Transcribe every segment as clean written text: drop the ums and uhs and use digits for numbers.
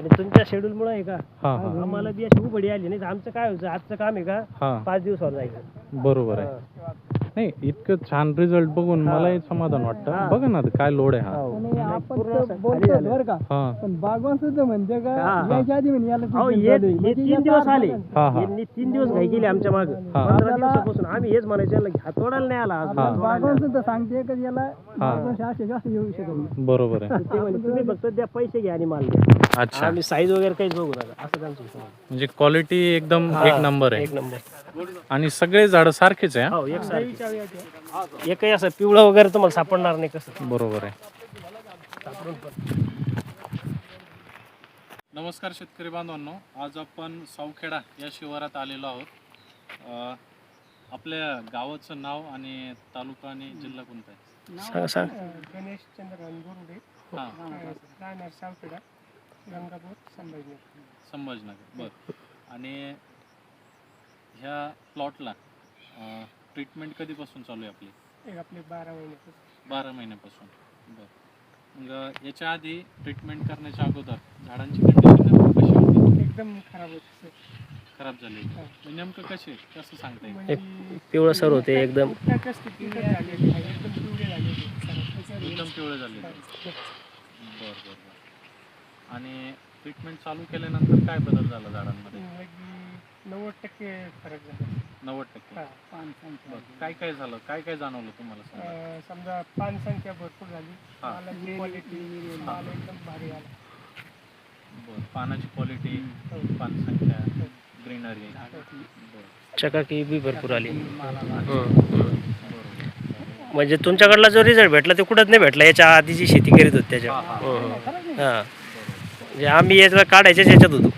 आणि तुमच्या शेड्यूल मुळे आहे का हा आम्हाला बी अशी उघडी आली नाही. आमचं काय व्हायचं, आजचं काम आहे का 5 दिवसावर जायचं. बरोबर आहे. नाही इतकं छान रिझल्ट बघून मलाही समाधान वाटतं. बघा ना काय लोड आहे हा. आपण बोलतो बरं का, पण बागवान सुद्धा म्हणजे का याच्या आधी म्हणे याला हे 3 दिवस आले. हा. यांनी 3 दिवस घाई केली आमच्या मागे. 15 दिवसापासून आम्ही हेच म्हणायचं याला घ्या तोडायला नाही आला. बागवान सुद्धा सांगते का याला असे जास्त येऊ शकत. बरोबर आहे. ते म्हणे तुम्ही फक्त द्या, पैसे घ्या आणि माल द्या. अच्छा, आम्ही साईज वगैरे काहीच बघू नका असं त्यांचं हिशोब. म्हणजे क्वालिटी एकदम एक नंबर आहे. एक नंबर. आणि सगळे झाड सारखेच आहे. हो एक एकही असं पिवळं वगैरे तुम्हाला सापडणार नाही. कसं बरोबर आहे. नमस्कार शेतकरी बांधवांनो, आज आपण सावखेडा या शिवारात आलेलो आहोत. आपल्या गावाचं नाव आणि तालुका आणि जिल्हा कोणता आहे? सांग. गणेश चंद्रकांत बोरुडे, राहणार सावखेडा, गंगापूर, संभाजीनगर. बरं. आणि ह्या प्लॉटला ट्रीटमेंट कधीपासून चालू आहे आपली? आपले 12 महिन्यापासून. 12 महिन्यापासून. बरं. मग याच्या आधी ट्रीटमेंट करण्याच्या अगोदर झाडांची कंडिशन कशी होती? एकदम खराब होते. खराब झाली. नेमकं कसं सांगता येईल? पिवळं सर होते एकदम. एकदम पिवळे झाले. बरं. आणि ट्रीटमेंट चालू केल्यानंतर काय बदल झाला झाडांमध्ये? 90% फरक झाला. 90%. काय झालं? काय जाणवलं तुम्हाला? समजा पान संख्या भरपूर झाली, मालाची क्वालिटी माल एकदम भारी आला. बरं. पानाची क्वालिटी, पान संख्या, ग्रीनरी, चकाकी बी भरपूर आली. म्हणजे तुमच्याकडला जो रिझल्ट भेटला ते कुठंच नाही भेटला याच्या आधी जी शेती करीत होती त्याच्या. हां, म्हणजे आम्ही याचा काढायच्याच याच्यात होतो.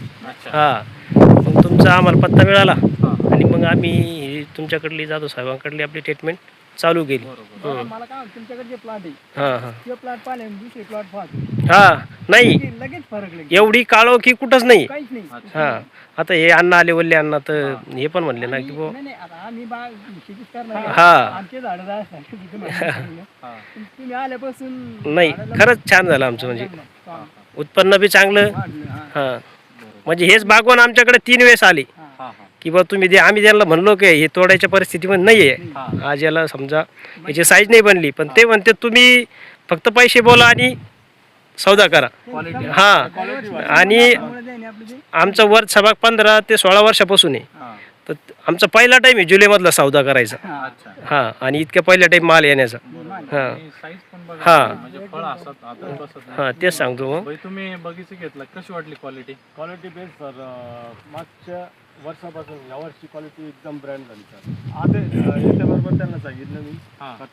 हां, मग तुमचा आम्हाला पत्ता मिळाला आणि मग आम्ही तुमच्याकडली जाधव साहेबांकडली आपली ट्रीटमेंट चालू केली. मला काय तुमच्याकडे जे प्लॉट आहे, हां ते प्लॉट पाहिले दुसरे प्लॉट पाहतो. हां, नाही लगेच फरक लगेच. एवढी काळो की कुठंच नाही. काहीच नाही. हां, आता हे अण्णा आले वल्ले अण्णा तर हे पण म्हणले ना की बुवा नाही आता आम्ही बाग शेतीच करणार. हां. आमचे झाडं तुम्ही आल्यापासून नाही खरंच छान झालं आमचं. म्हणजे उत्पन्न बी चांगलं. हां, म्हणजे हेच बागवान आमच्याकडे 3 वेळेस आले की बा तुम्ही दे. आम्ही त्यांना म्हणलो की हे तोडायच्या परिस्थितीमध्ये नाही आहे आज, याला समजा याची साईज नाही बनली, पण ते म्हणते तुम्ही फक्त पैसे बोला आणि सौदा करा. हां, आणि आमचं वर्ष सभाग 15 ते 16 वर्षापासून आहे. तर आमचा पहिला टाईम आहे जुलैमधला सौदा करायचा. हां, आणि इतक्या पहिल्या टाईम माल येण्याचा. हां हां, तेच सांगतो. मग तुम्ही बगीचा घेतला, कशी वाटली क्वालिटी? Quality best sir. मागच्या वर्षापासून यावर्षी क्वालिटी एकदम ब्रँड झाली सर. आता याच्याबरोबर त्यांना सांगितलं मी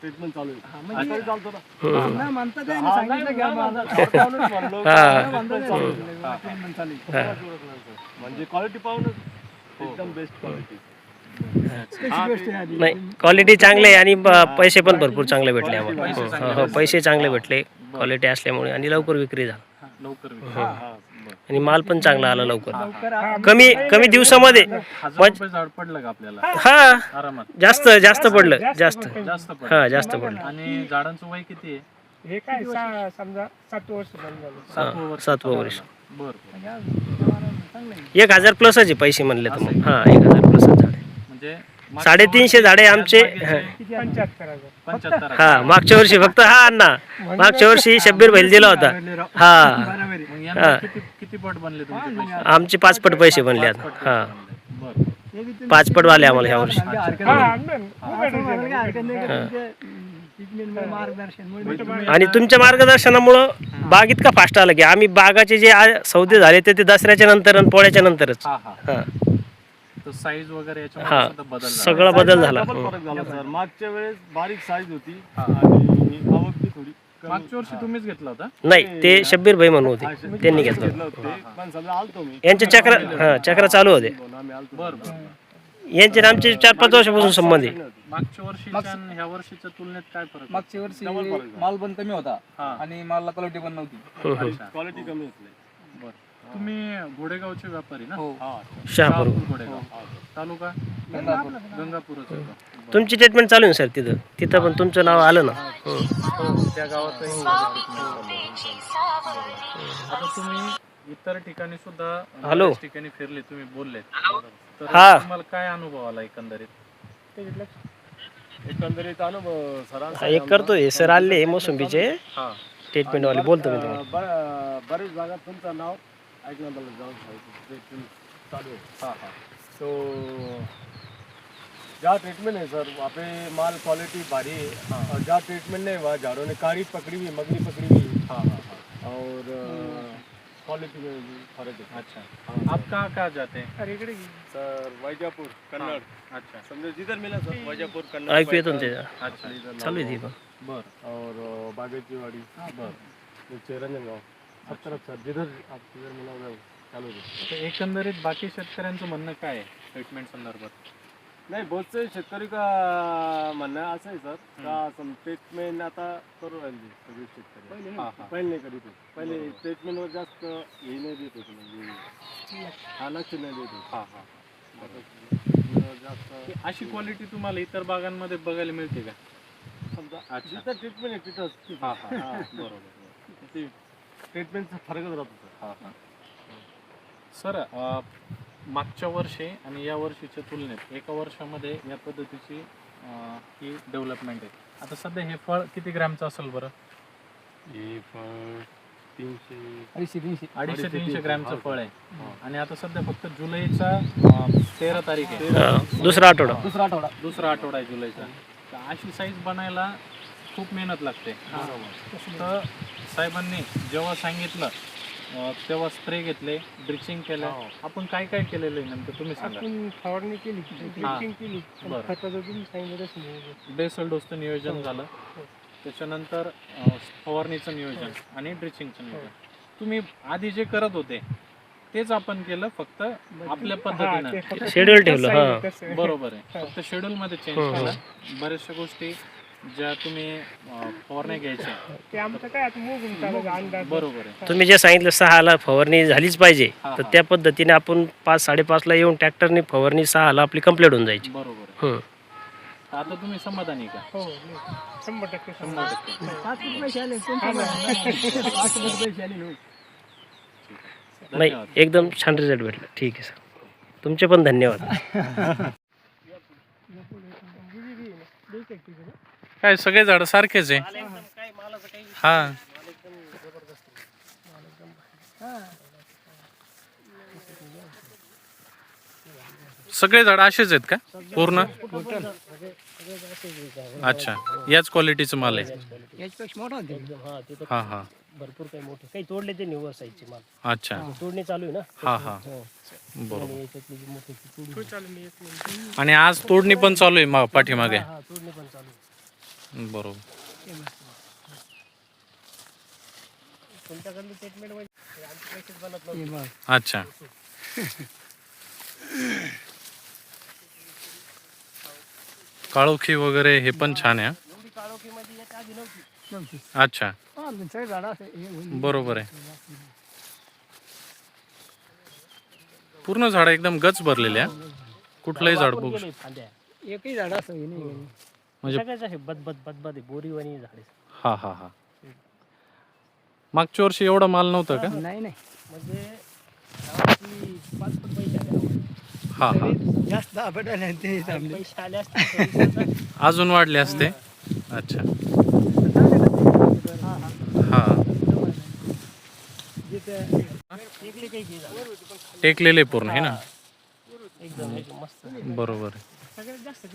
ट्रीटमेंट चालू आहे. चालतो ना म्हणजे क्वालिटी पाहूनच एकदम बेस्ट क्वालिटी. नाही क्वालिटी चांगली आहे आणि पैसे पण भरपूर चांगले भेटले आम्हाला. हो, पैसे चांगले भेटले क्वालिटी असल्यामुळे आणि लवकर विक्री झाली. आणि माल पण चांगला आला लवकर. कमी दिवसामध्ये झाड पडलं का आपल्याला? हा, जास्त पडलं. जास्त पडलं. आणि झाडांचं वय किती आहे? हे काय समजा 7 वर्ष झालं. 7वं वर्ष. बरं. 1000 प्लसच आहे पैसे म्हणले तर. मग हां, 1000 प्लसच झाडे. म्हणजे 350 झाडे आमचे. 75,000. हा, मागच्या वर्षी फक्त अण्णा मागच्या वर्षी शब्बीर बैल दिला होता. हा, किती पट बनले तुमचे? आमचे 5 पट पैसे बनले आता. हा, 5 पट आले आम्हाला ह्या वर्षी. आणि तुमच्या मार्गदर्शनामुळं बाग इतका फास्ट आला की आम्ही बागाचे जे सौदे झाले ते दसऱ्याच्या नंतर आणि पोळ्याच्या नंतरच. साईज वगैरे सगळा बदल झाला. फरक झाला सर. मागच्या वेळेस बारीक साईज होती आणि आवक बी थोडी. मागच्या वर्षी तुम्हीच घेतला होता? नाही, ते शब्बीर भाई म्हणून होते, त्यांनी घेतलं. पण समजा आलतो मी. यांचे चक्र चालू होते. यांचे आमचे 4-5 वर्षापासून संबंध आहे. मागच्या वर्षी ह्या वर्षीच्या तुलनेत काय फरक? मागच्या वर्षी माल पण कमी होता आणि मालला क्वालिटी पण नव्हती. क्वालिटी कमी होती. तुम्ही घोडेगावचे व्यापारी ना? शहापूर घोडेगाव तालुका गंगापूरच. तुमची ट्रीटमेंट चालू आहे सर तिथं पण तुमचं नाव आलं ना. त्या गावात आता तुम्ही इतर ठिकाणी सुद्धा हॅलो. बऱ्याच ठिकाणी फिरले, तुम्ही बोलले, तर हा. तुम्हाला काय अनुभव आला एकंदरीत? एकंदरीत अनुभव सरांचा एक करतोय सर आले मोसंबीचे हा ट्रीटमेंट वाले, बोलतो मी तुम्हाला. बरेच भागात तुमचं नाव ऐकलं मला जाऊन ट्रीटमेंट चालू आहे. हा हा तो क्या ट्रीटमेंट है सर, वहाँ पे माल क्वालिटी भारी है। और क्या ट्रीटमेंट नहीं हुआ, झाड़ों ने कारी पकड़ी हुई, मगनी पकड़ी हुई, हाँ हाँ हाँ। और क्वालिटी में भी फर्क है। अच्छा, आप कहाँ कहाँ जाते हैं? सर वैजापुर कन्नड़, अच्छा समझो जिधर मिला सर वैजापुर कन्नड़, ऐकू येतो ना ते. अच्छा चालू आहे ती पण. बर और बागेची वाड़ी, बर. चेरंजनगाव, सब तरफ सर जिधर आप जिधर मिला उधर चालू है। तर एकंदरीत बाकी शेतकऱ्यांचं म्हणणं काय आहे ट्रीटमेंट संदर्भात? नाही, बहुत से शेतकरी का म्हणणं असं आहे सर का ट्रीटमेंट आता करू राहिली सगळे शेतकरी. हा हा पहिले नाही करीत होते. पहिले ट्रीटमेंटवर जास्त हे नाही देत होते, म्हणजे लक्ष नाही देत होते. हा हा ट्रीटमेंटवर जास्त अशी क्वालिटी तुम्हाला इतर बागांमध्ये बघायला मिळते का? समजा अच्छा. जिथं ट्रीटमेंट आहे तिथंच हा हा बरोबर. ट्रीटमेंटचा फरकच राहतो सर. हा हा सर, मागच्या वर्षी आणि या वर्षीच्या तुलनेत एका वर्षामध्ये या पद्धतीची ही डेव्हलपमेंट आहे. आता सध्या हे फळ किती ग्रॅमचं असेल बरं? हे फळ 300 250-300 ग्रॅमचं फळ आहे. आणि आता सध्या फक्त जुलैचा 13 तारीख आहे, दुसरा आठवडा. दुसरा आठवडा आहे जुलैचा. तर अशी साईज बनायला खूप मेहनत लागते. तर साहेबांनी जेव्हा सांगितलं तेव्हा स्प्रे घेतले, ड्रिचिंग केलं, आपण काय काय केलेलं आहे नेमकं तुम्ही सांगा. आपण फवारणी केली, ड्रिचिंग केली, बरं. खताचं तुम्ही सांगितलं तसं नियोजन. बेसल डोसचं नियोजन झालं, त्याच्यानंतर फवारणीचं नियोजन आणि ड्रिचिंगचं नियोजन. तुम्ही आधी जे करत होते तेच आपण केलं, फक्त आपल्या पद्धतीनं. शेड्यूल ठेवलं. हा बरोबर आहे, फक्त शेड्यूल मध्ये चेंज केलं. बऱ्याचशा गोष्टी ज्या तुम्ही फवारण्या घ्यायच्या, ते आमचं काय आता मोजून चालू अंदाज. बरोबर आहे. तुम्ही जे सांगितलं 6ला फवारणी झालीच पाहिजे, हा, तर हा. त्या पद्धतीने आपण 5-5:30ला येऊन ट्रॅक्टरने फवारणी 6ला आपली कंप्लीट होऊन जायची. बरोबर आहे. हं. तर आता तुम्ही समाधानी का? हो 100% 100%. 5 पैसे आले नाही, धन्यवाद. एकदम छान रिझल्ट भेटला. ठीक आहे सर, तुमचे पण धन्यवाद. काय सगळे झाड सारखेच आहे? हा सगळे झाड असेच आहेत का पूर्ण? अच्छा, याच क्वालिटीचं माल आहे. याच्यापेक्षा मोठा होते. हा हा भरपूर काही मोठे काही तोडले ते निव्वळ साईजचे माल. अच्छा. तोडणी चालू आहे ना. हा हा हो. बरोबर. याच्यातली जी मोठी तोडणी. आणि आज तोडणी पण चालू आहे पाठीमागे. हा, तोडणी पण चालू आहे. बरोबर. तुमच्याकडली ट्रीटमेंट म्हणजे आमचे पैसेच बनत नव्हते. अच्छा. काळोखी वगैरे हे पण छान आहे. एवढी काळोखीमध्ये याच्या आधी नव्हती. अच्छा, सगळे झाड असं हे होईल. बरोबर आहे. पूर्ण झाड एकदम गच भरलेले आहे. कुठलंही झाड बघू गेले फांद्या. एकही झाड असं हे नाही. म्हणजे सगळ्याच असे बदबद बदबद बोरीवाणी झाडे. हा हा हा. मागच्या वर्षी एवढा माल नव्हता का? नाही म्हणजे गावातली 5 फूट पैसे आले. हा हा. जास्त आपल्याला ते पैसे आले असते अजून वाढले असते. अच्छा. हा. टेकलेले पूर्ण आहे ना. एकदम मस्त. बरोबर आहे. सगळ्यात जास्त